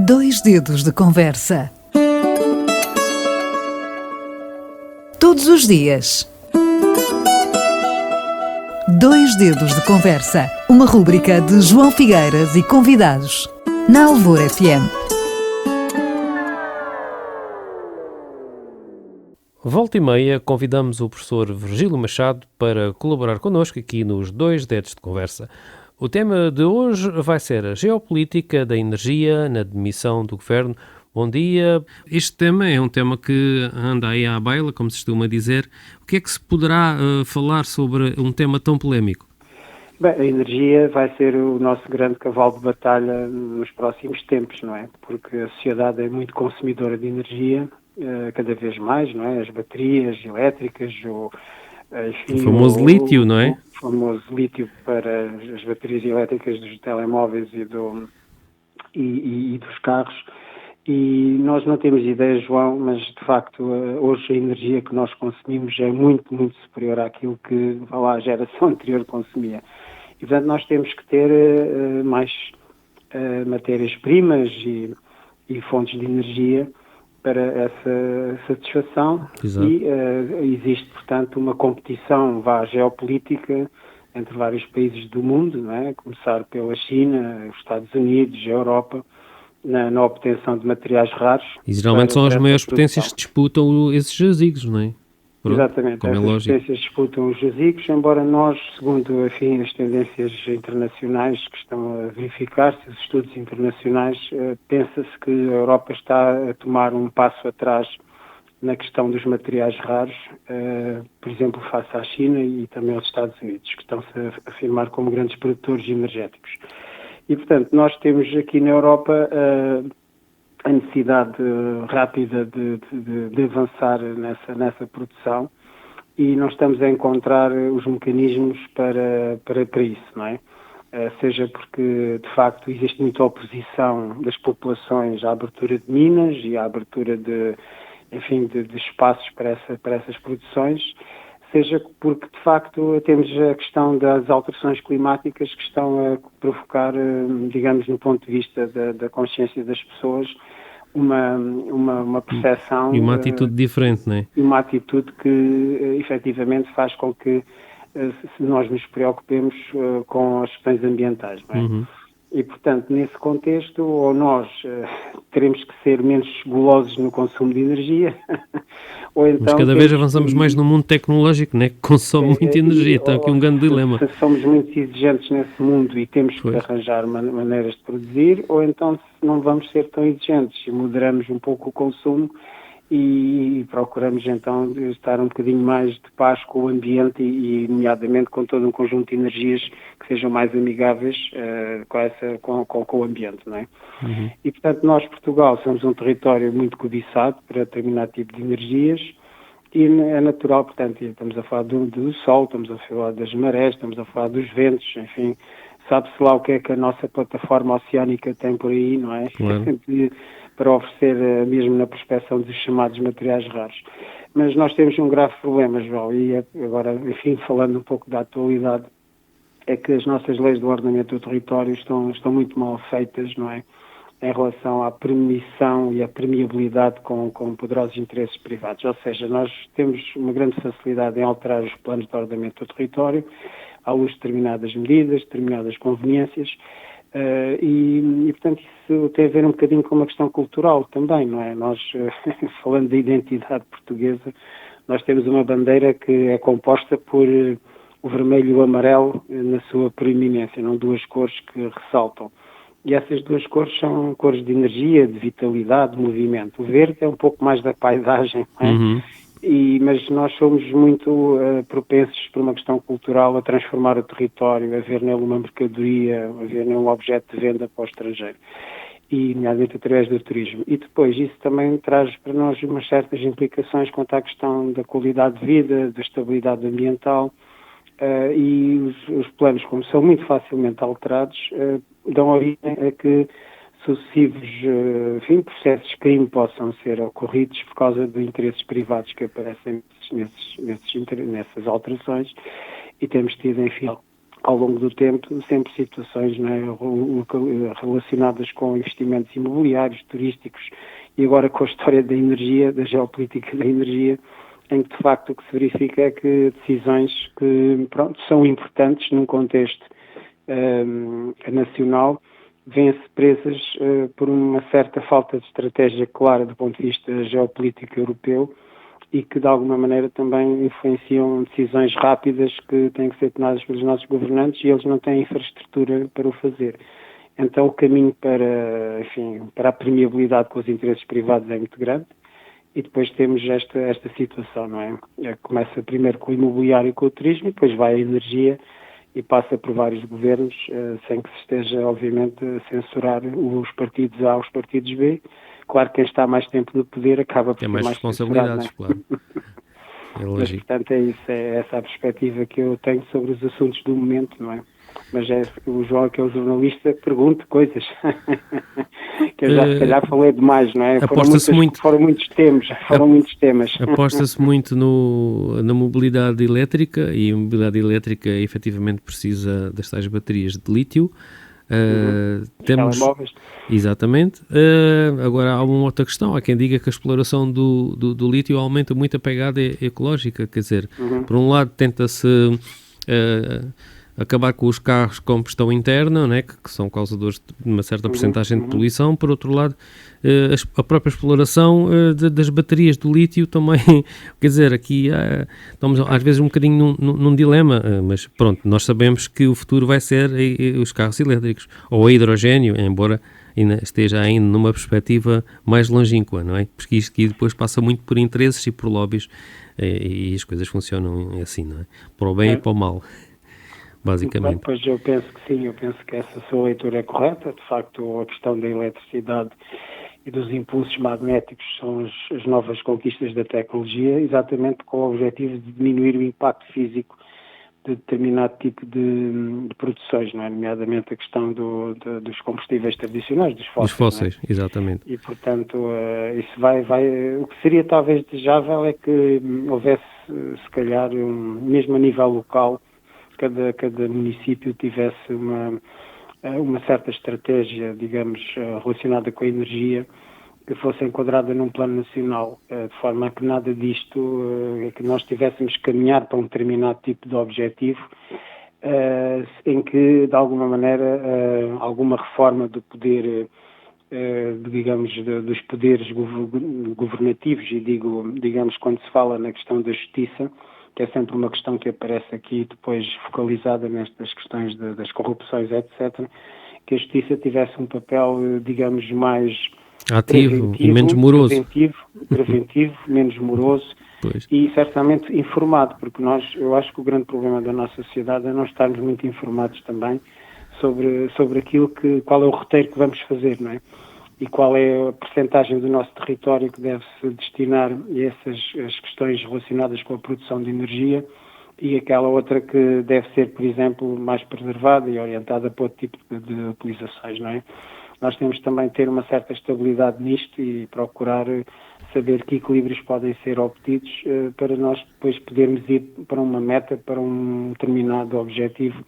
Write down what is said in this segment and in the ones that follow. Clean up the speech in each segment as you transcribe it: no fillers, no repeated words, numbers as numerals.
Dois dedos de conversa. Todos os dias. Dois dedos de conversa. Uma rúbrica de João Figueiras e convidados. Na Alvor FM. Volta e meia, convidamos o professor Virgílio Machado para colaborar connosco aqui nos Dois Dedos de Conversa. O tema de hoje vai ser a geopolítica da energia na demissão do governo. Bom dia. Este tema é um tema que anda aí à baila, como se costuma dizer. O que é que se poderá falar sobre um tema tão polémico? Bem, a energia vai ser o nosso grande cavalo de batalha nos próximos tempos, não é? Porque a sociedade é muito consumidora de energia, cada vez mais, não é? As baterias elétricas, enfim, o famoso lítio, não é? O famoso lítio para as baterias elétricas dos telemóveis e dos carros. E nós não temos ideia, João, mas de facto hoje a energia que nós consumimos é muito, muito superior àquilo que a geração anterior consumia. E portanto nós temos que ter mais matérias-primas e fontes de energia para essa satisfação. Exato. E existe, portanto, uma competição geopolítica entre vários países do mundo, não é? A começar pela China, os Estados Unidos, a Europa, na obtenção de materiais raros. E geralmente são as maiores potências que disputam esses jazigos, não é? Pronto, Exatamente, como essas é lógico. potências disputam os jazigos, embora nós, segundo as tendências internacionais que estão a verificar-se, os estudos internacionais, pensa-se que a Europa está a tomar um passo atrás na questão dos materiais raros, por exemplo, face à China e também aos Estados Unidos, que estão-se a afirmar como grandes produtores energéticos. E, portanto, nós temos aqui na Europa a necessidade rápida de avançar nessa produção e nós estamos a encontrar os mecanismos para isso, não é? Seja porque, de facto, existe muita oposição das populações à abertura de minas e à abertura de espaços para essas produções, seja porque, de facto, temos a questão das alterações climáticas que estão a provocar, digamos, no ponto de vista da consciência das pessoas, uma percepção... E uma atitude diferente, não é? Uma atitude que, efetivamente, faz com que nós nos preocupemos com as questões ambientais, não é? Uhum. E, portanto, nesse contexto, ou nós teremos que ser menos gulosos no consumo de energia, ou então... Mas cada vez avançamos mais no mundo tecnológico, né? Que consome muita energia. Está aqui um grande dilema. Se somos muito exigentes nesse mundo e temos que arranjar maneiras de produzir, ou então se não vamos ser tão exigentes e moderamos um pouco o consumo e procuramos então estar um bocadinho mais de paz com o ambiente e nomeadamente com todo um conjunto de energias que sejam mais amigáveis com o ambiente, não é? Uhum. E portanto nós, Portugal, somos um território muito cobiçado para determinado tipo de energias e é natural, portanto, estamos a falar do sol, estamos a falar das marés, estamos a falar dos ventos, enfim, sabe-se lá o que é que a nossa plataforma oceânica tem por aí, não é? Claro. Para oferecer mesmo na prospecção dos chamados materiais raros. Mas nós temos um grave problema, João, e agora, enfim, falando um pouco da atualidade, é que as nossas leis do ordenamento do território estão muito mal feitas, não é? Em relação à permissão e à permeabilidade com poderosos interesses privados. Ou seja, nós temos uma grande facilidade em alterar os planos de ordenamento do território à luz de determinadas medidas, determinadas conveniências, e, portanto, isso tem a ver um bocadinho com uma questão cultural também, não é? Nós, falando da identidade portuguesa, nós temos uma bandeira que é composta por o vermelho e o amarelo na sua preeminência, não duas cores que ressaltam. E essas duas cores são cores de energia, de vitalidade, de movimento. O verde é um pouco mais da paisagem, não é? Uhum. Mas nós somos muito propensos, por uma questão cultural, a transformar o território, a ver nele uma mercadoria, a ver nele um objeto de venda para o estrangeiro, e nomeadamente através do turismo. E depois isso também traz para nós umas certas implicações quanto à questão da qualidade de vida, da estabilidade ambiental, e os planos, como são muito facilmente alterados, dão origem a que sucessivos processos de crime possam ser ocorridos por causa de interesses privados que aparecem nessas alterações, e temos tido, enfim, ao longo do tempo, sempre situações, não é, relacionadas com investimentos imobiliários, turísticos, e agora com a história da energia, da geopolítica da energia, em que de facto o que se verifica é que decisões que são importantes num contexto nacional vêm-se presas por uma certa falta de estratégia clara do ponto de vista geopolítico europeu e que de alguma maneira também influenciam decisões rápidas que têm que ser tomadas pelos nossos governantes e eles não têm infraestrutura para o fazer. Então o caminho para a permeabilidade com os interesses privados é muito grande e depois temos esta situação, não é? Começa primeiro com o imobiliário e com o turismo e depois vai a energia e passa por vários governos, sem que se esteja, obviamente, a censurar os partidos A aos partidos B. Claro que quem está mais tempo no poder acaba por ter mais responsabilidades, claro. É lógico. Mas, portanto, é isso, é essa a perspectiva que eu tenho sobre os assuntos do momento, não é? Mas é o João, que é o jornalista, que pergunta coisas. Que eu já, se calhar, falei demais, não é? Foram muitos temas. Aposta-se muito na mobilidade elétrica, e a mobilidade elétrica efetivamente precisa das tais baterias de lítio. Temos exatamente. Agora há uma outra questão. Há quem diga que a exploração do lítio aumenta muito a pegada ecológica, quer dizer, por um lado tenta-se acabar com os carros com combustão interna, né, que são causadores de uma certa porcentagem de poluição. Por outro lado, a própria exploração das baterias do lítio também, quer dizer, aqui estamos às vezes um bocadinho num dilema, mas pronto, nós sabemos que o futuro vai ser os carros elétricos, ou a hidrogénio, embora esteja ainda numa perspectiva mais longínqua, não é? Porque isto aqui depois passa muito por interesses e por lobbies, e as coisas funcionam assim, não é? Para o bem e para o mal. Basicamente. Pois eu penso que sim, eu penso que essa sua leitura é correta. De facto, a questão da eletricidade e dos impulsos magnéticos são as novas conquistas da tecnologia, exatamente com o objetivo de diminuir o impacto físico de determinado tipo de produções, não é? Nomeadamente a questão dos combustíveis tradicionais, dos fósseis. Dos fósseis, não é? Exatamente. E, portanto, isso vai... O que seria talvez desejável é que houvesse, se calhar, mesmo a nível local, cada município tivesse uma certa estratégia, digamos, relacionada com a energia, que fosse enquadrada num plano nacional, de forma a que nada disto, que nós tivéssemos que caminhar para um determinado tipo de objetivo, em que, de alguma maneira, alguma reforma do poder, digamos, dos poderes governativos, e digamos, quando se fala na questão da justiça, que é sempre uma questão que aparece aqui depois focalizada nestas questões das corrupções, etc., que a justiça tivesse um papel, digamos, mais ativo e menos moroso. Preventivo, menos moroso. Pois. E certamente informado, porque eu acho que o grande problema da nossa sociedade é não estarmos muito informados também sobre aquilo qual é o roteiro que vamos fazer, não é? E qual é a percentagem do nosso território que deve-se destinar a essas questões relacionadas com a produção de energia e aquela outra que deve ser, por exemplo, mais preservada e orientada para outro tipo de utilizações, não é? Nós temos também de ter uma certa estabilidade nisto e procurar saber que equilíbrios podem ser obtidos para nós depois podermos ir para uma meta, para um determinado objetivo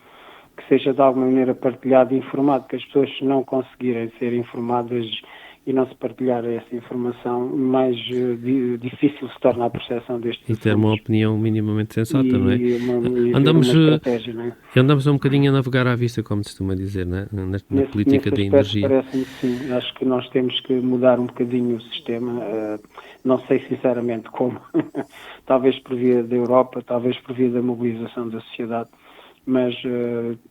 que seja de alguma maneira partilhado e informado, que as pessoas, se não conseguirem ser informadas e não se partilhar essa informação, mais difícil se torna a percepção destes e ter uma opinião minimamente sensata, não é? Andamos um bocadinho a navegar à vista, como se costuma dizer, não é? Na política de energia. Parece-me que sim. Acho que nós temos que mudar um bocadinho o sistema. Não sei sinceramente como. Talvez por via da Europa, talvez por via da mobilização da sociedade. Mas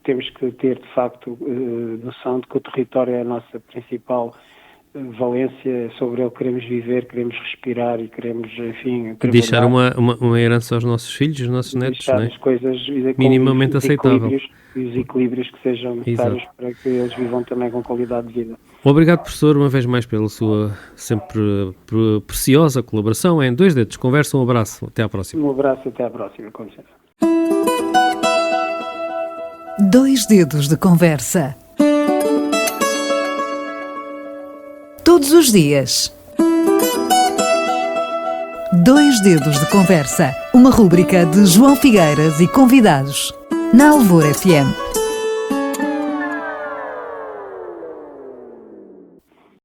temos que ter, de facto, noção de que o território é a nossa principal valência, sobre ele queremos viver, queremos respirar e queremos, enfim... Deixar uma herança aos nossos filhos, aos nossos netos, não é? As coisas minimamente aceitável. E os equilíbrios que sejam necessários para que eles vivam também com qualidade de vida. Obrigado, professor, uma vez mais pela sua sempre preciosa colaboração. Em 2 Dedos de Conversa, um abraço, até à próxima. Um abraço, até à próxima, com licença. 2 Dedos de Conversa. Todos os dias. 2 Dedos de Conversa. Uma rúbrica de João Figueiras e convidados. na Alvor FM.